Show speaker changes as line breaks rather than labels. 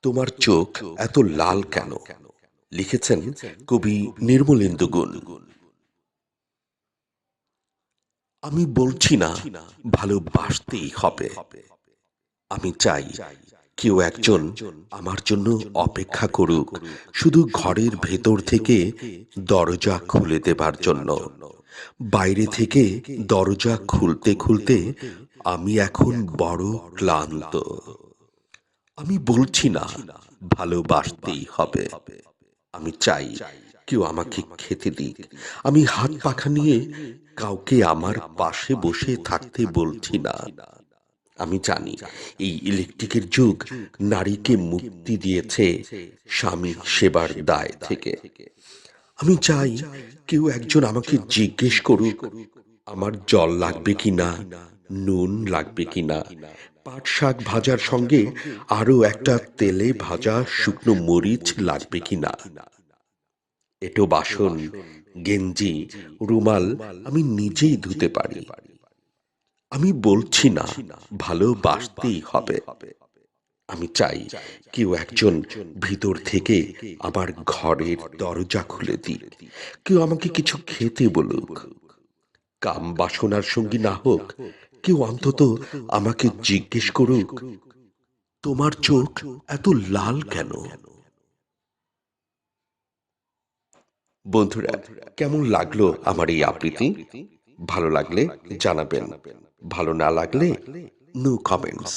তোমার চোখ এত লাল কেন? লিখেছেন কবি নির্মলেন্দু গুণ। আমি বলছি না ভালোবাসতেই হবে। আমি চাই কেউ একজন আমার জন্য অপেক্ষা করুক, শুধু ঘরের ভেতর থেকে দরজা খুলে দেবার জন্য। বাইরে থেকে দরজা খুলতে খুলতে আমি এখন বড় ক্লান্ত। আমি বলছি না ভালোবাসতেই হবে। আমি চাই কেউ আমাকে খেতে দিক। আমি হাত পাখা নিয়ে কাউকে আমার পাশে বসে থাকতে বলছি না। আমি জানি এই ইলেকট্রিকের যুগ নারীকে মুক্তি দিয়েছে স্বামী সেবার দায় থেকে। আমি চাই কেউ একজন আমাকে জিজ্ঞেস করুক আমার জল লাগবে কিনা, নুন লাগবে কিনা, পাট শাক ভাজার সঙ্গে আরো একটা তেলে ভাজা শুকনো মরিচ লাগবে কিনা। এঁটো বাসন, গেঞ্জি, রুমাল আমি নিজেই ধুতে পারি। আমি বলছি না ভালোবাসতেই হবে। আমি চাই কেউ একজন ভিতর থেকে আমার ঘরের দরজা খুলে দিক। কেউ আমাকে কিছু খেতে বলুক। কাম বাসনার সঙ্গী না হোক, কেউ অন্তত আমাকে জিজ্ঞেস করুক তোমার চোখ এত লাল কেন? বন্ধুরা, কেমন লাগলো আমার এই আবৃত্তি? ভালো লাগলে জানাবেন, ভালো না লাগলে নো কমেন্টস।